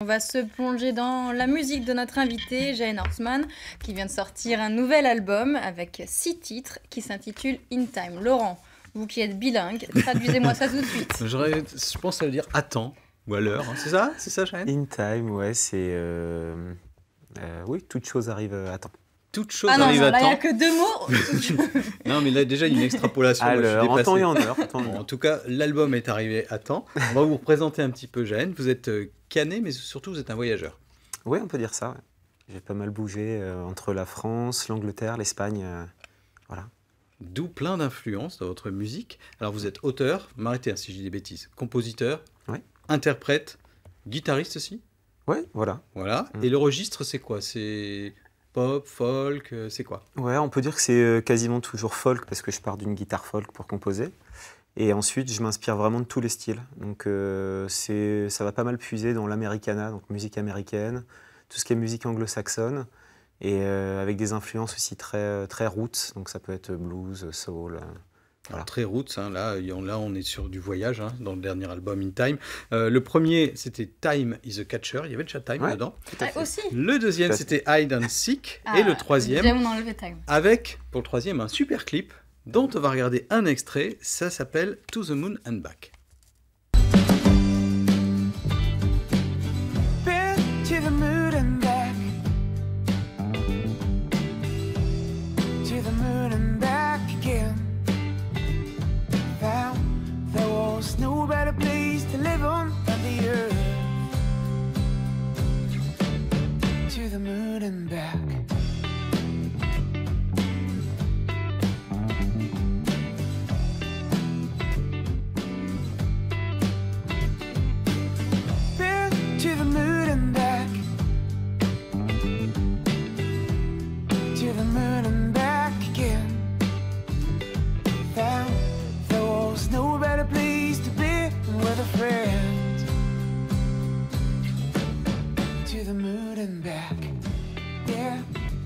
On va se plonger dans la musique de notre invité, Jahen Horstman, qui vient de sortir un nouvel album avec 6 titres qui s'intitule In Time. Laurent, vous qui êtes bilingue, traduisez-moi ça tout de suite. Je pense que ça veut dire attends ou à l'heure. Hein. C'est ça? C'est ça, Jahen? In Time, ouais, c'est... oui, toute chose arrive à temps. Toute chose arrive à temps. Là, il n'y a que 2 mots. Non, mais là, déjà, il y a une extrapolation. À l'heure, en temps et en heure. En tout cas, l'album est arrivé à temps. On va vous représenter un petit peu, Jahen. Vous êtes canet, mais surtout, vous êtes un voyageur. Oui, on peut dire ça. Ouais. J'ai pas mal bougé entre la France, l'Angleterre, l'Espagne. Voilà. D'où plein d'influences dans votre musique. Alors, vous êtes auteur, m'arrêtez si je dis des bêtises, compositeur, ouais. Interprète, guitariste aussi. Oui, voilà. Voilà. Et le registre, c'est quoi? C'est pop, folk, c'est quoi? Ouais, on peut dire que c'est quasiment toujours folk parce que je pars d'une guitare folk pour composer. Et ensuite, je m'inspire vraiment de tous les styles. Donc, ça va pas mal puiser dans l'americana, donc musique américaine, tout ce qui est musique anglo-saxonne, et avec des influences aussi très, très roots. Donc, ça peut être blues, soul. Voilà. Très roots, hein, là on est sur du voyage, hein, dans le dernier album In Time. Le premier, c'était Time is a Catcher, il y avait déjà Time dedans. Aussi. Le deuxième, c'était Hide and Seek. Et le troisième, avec, pour le troisième, un super clip dont on va regarder un extrait, ça s'appelle To the Moon and Back.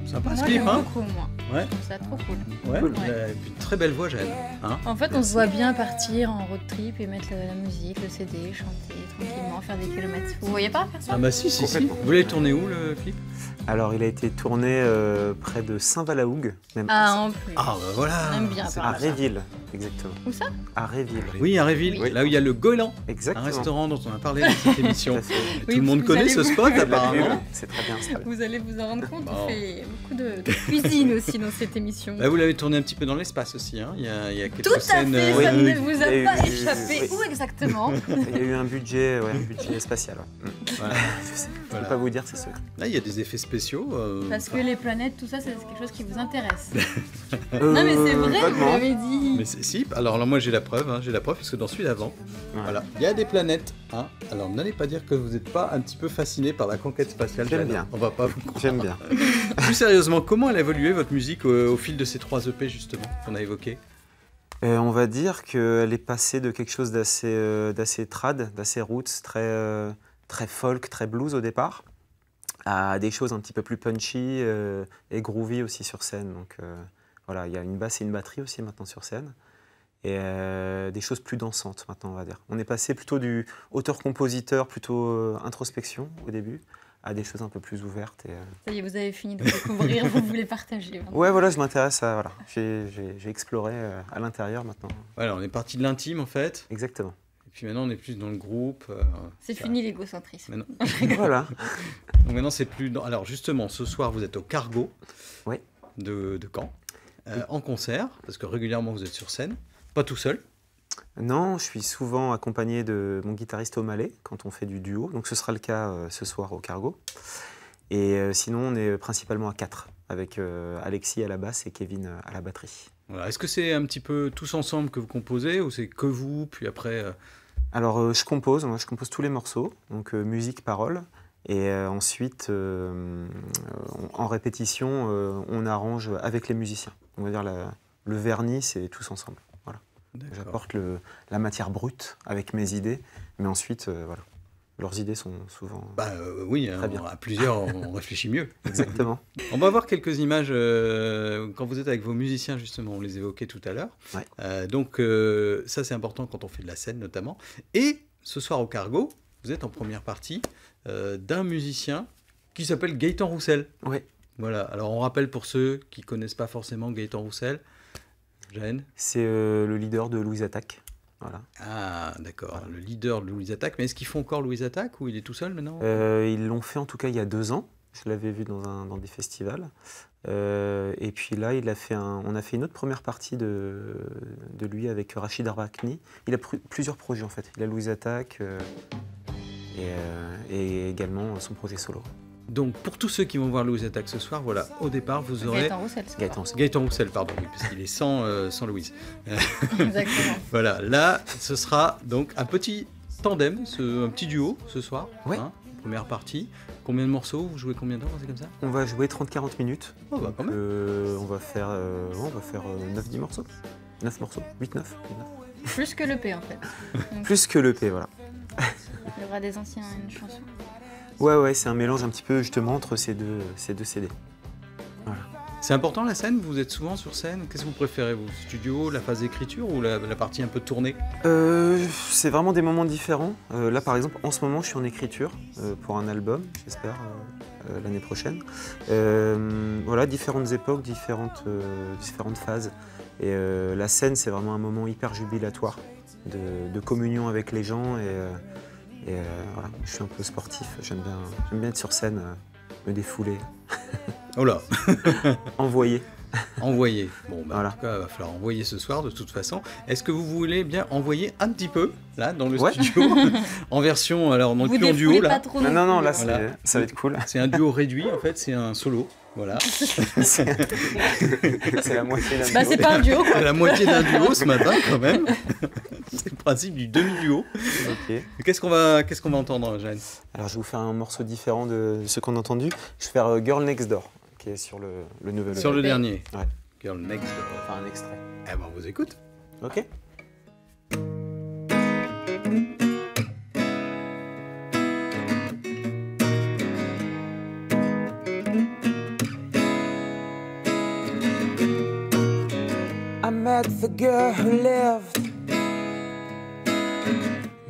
Sympa ce clip, hein? Beaucoup, moi. Ouais. C'est trop cool. Ouais, cool. Une très belle voix, Jahen. Hein? En fait, on se voit bien partir en road trip et mettre la musique, le CD, chanter tranquillement, faire des kilomètres. Vous voyez pas faire ça? Ah bah si. Vous l'avez tourné où, le clip? Alors, il a été tourné près de Saint-Valahougue. Même en plus. Ah bah voilà. On aime bien à Réville, exactement. Où ça? À Réville. Oui, à Réville, oui. Là où il y a le Goéland. Exactement. Un restaurant dont on a parlé dans cette émission. Oui, tout le monde connaît ce spot, apparemment. C'est très bien ça. Vous allez vous en rendre compte, on fait beaucoup de cuisine aussi dans cette émission. Bah, vous l'avez tourné un petit peu dans l'espace aussi, hein. Il y a quelques tout scènes... Tout à fait, ça ne vous a pas échappé. Oui. Où exactement? Il y a eu un budget spatial. Ouais. Voilà. Je ne peux pas vous dire, c'est secret. Là, il y a des effets spéciaux. Parce que les planètes, tout ça, c'est quelque chose qui vous intéresse. Non, mais c'est vrai, vous l'avez dit. Mais si, alors moi j'ai la preuve, hein, parce que dans celui d'avant, voilà, il y a des planètes. Hein. Alors n'allez pas dire que vous n'êtes pas un petit peu fasciné par la conquête spatiale. J'aime bien. On va pas vous croire. J'aime bien. Plus sérieusement, comment elle a évolué votre musique au fil de ces 3 EP justement qu'on a évoqués? On va dire qu'elle est passée de quelque chose d'assez trad, d'assez roots, très folk, très blues au départ, à des choses un petit peu plus punchy et groovy aussi sur scène. Donc voilà, il y a une basse et une batterie aussi maintenant sur scène. Et des choses plus dansantes maintenant, on va dire. On est passé plutôt du auteur-compositeur, plutôt introspection au début, à des choses un peu plus ouvertes. Ça y est, vous avez fini de découvrir, vous voulez partager. Ouais, voilà, je m'intéresse à... Voilà. J'ai exploré à l'intérieur maintenant. Voilà, on est parti de l'intime en fait. Exactement. Et puis maintenant, on est plus dans le groupe. C'est fini l'égocentrisme. Maintenant... Voilà. Donc maintenant, c'est plus... Alors justement, ce soir, vous êtes au Cargo de Caen, en concert, parce que régulièrement, vous êtes sur scène. Pas tout seul? Non, je suis souvent accompagné de mon guitariste O'Malley quand on fait du duo. Donc ce sera le cas ce soir au Cargo. Et sinon, on est principalement à 4, avec Alexis à la basse et Kevin à la batterie. Voilà. Est-ce que c'est un petit peu tous ensemble que vous composez ou c'est que vous, puis après Alors je compose tous les morceaux, donc musique, paroles. Et ensuite, en répétition, on arrange avec les musiciens. On va dire le vernis, c'est tous ensemble. J'apporte la matière brute avec mes idées, mais ensuite, voilà, leurs idées sont souvent oui, très bien. À plusieurs, on réfléchit mieux. Exactement. On va voir quelques images quand vous êtes avec vos musiciens, justement, on les évoquait tout à l'heure. Ouais. Donc, ça, c'est important quand on fait de la scène, notamment. Et ce soir au Cargo, vous êtes en première partie d'un musicien qui s'appelle Gaëtan Roussel. Oui. Voilà, alors on rappelle pour ceux qui ne connaissent pas forcément Gaëtan Roussel, Jaën. C'est le leader de Louise Attaque. Voilà. Ah, d'accord, le leader de Louise Attaque. Mais est-ce qu'ils font encore Louise Attaque ou il est tout seul maintenant? Ils l'ont fait en tout cas il y a 2 ans. Je l'avais vu dans des festivals. Et puis là, on a fait une autre première partie de lui avec Rachid Arbakni. Il a plusieurs projets en fait. Il a Louise Attaque et également son projet solo. Donc, pour tous ceux qui vont voir Louise Attaque ce soir, voilà, au départ, vous aurez... Gaëtan Roussel, pardon, oui, parce qu'il est sans Louise. Exactement. Voilà, là, ce sera donc un petit tandem, un petit duo ce soir, ouais. Première partie. Combien de morceaux? Vous jouez combien de temps? C'est comme ça? On va jouer 30-40 minutes. Oh, bah, quand même. On va faire 9-10 morceaux. 9 morceaux, 8-9. Plus que l'EP en fait. Donc, plus que l'EP, voilà. Il y aura des anciennes chansons. Ouais, c'est un mélange un petit peu justement entre ces deux CD. Voilà. C'est important la scène? Vous êtes souvent sur scène? Qu'est-ce que vous préférez, vous? Studio, la phase d'écriture ou la partie un peu tournée? C'est vraiment des moments différents. Là par exemple, en ce moment je suis en écriture pour un album, j'espère, l'année prochaine. Voilà, différentes époques, différentes phases. Et la scène c'est vraiment un moment hyper jubilatoire de communion avec les gens. Et voilà, je suis un peu sportif, j'aime bien être sur scène, me défouler. Oh là. Envoyer. Bon, bah, voilà. En tout cas, il va falloir envoyer ce soir de toute façon. Est-ce que vous voulez bien envoyer un petit peu, là, dans le studio, en version, alors non plus en duo, là. Non, là, voilà. Ça va être cool. C'est un duo réduit, en fait, c'est un solo. Voilà. C'est la moitié d'un duo. Bah, c'est pas un duo, quoi. C'est la moitié d'un duo ce matin, quand même. C'est le principe du demi-duo. Okay. Qu'est-ce qu'on va entendre, Jaën? Alors, je vais vous faire un morceau différent de ce qu'on a entendu. Je vais faire Girl Next Door, qui est sur le nouvel. Sur le dernier. Ouais. Girl Next Door. Enfin, un extrait. Eh ben, on vous écoute. Ok. I met the girl who lived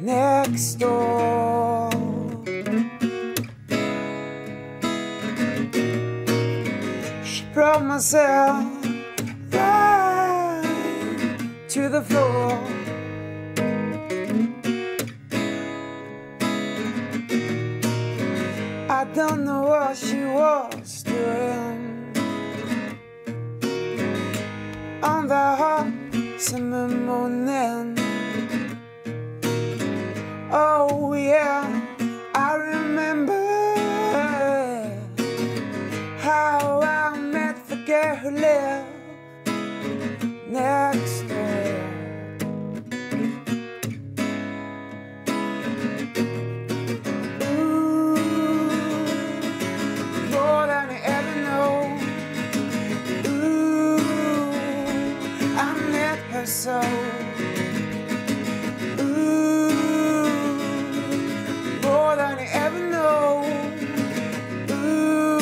next door. She brought myself right to the floor. I don't know what she was doing on the hot summer morning. Oh yeah, I remember how I met the girl who lived next door. Ooh, more than I ever know. So, ooh, more than I ever know. Ooh,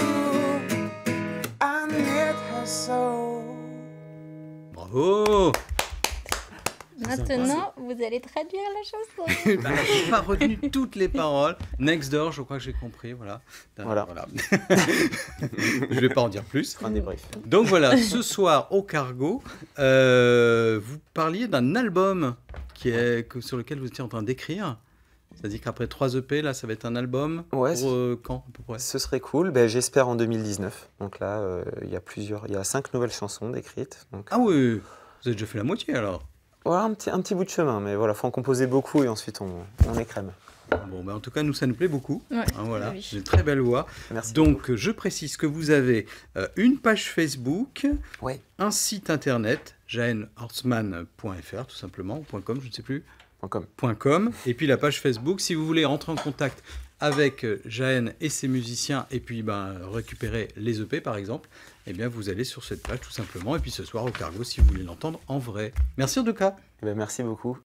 I need her so. Bravo. Maintenant, vous allez traduire la chanson. Je n'ai pas retenu toutes les paroles. Next Door, je crois que j'ai compris. Voilà. Je ne vais pas en dire plus. Un débrief. Donc voilà, ce soir au Cargo, vous parliez d'un album sur lequel vous étiez en train d'écrire. C'est-à-dire qu'après 3 EP, là, ça va être un album pour quand à peu près? Ce serait cool, j'espère en 2019. Donc là, il y a 5 nouvelles chansons décrites. Donc... Ah oui, vous avez déjà fait la moitié alors? Ouais, un petit bout de chemin, mais voilà, faut en composer beaucoup et ensuite on écrème. Bon, en tout cas, nous, ça nous plaît beaucoup. Ouais, voilà, oui. une très belle voix. Merci donc, beaucoup. je précise que vous avez une page Facebook, ouais. un site internet, jaenhortsman.fr tout simplement, ou .com, je ne sais plus. .com, et puis la page Facebook. Si vous voulez rentrer en contact avec Jaën et ses musiciens, et puis récupérer les EP par exemple, eh bien vous allez sur cette page tout simplement. Et puis ce soir au Cargo, si vous voulez l'entendre en vrai. Merci en tout cas. Merci beaucoup.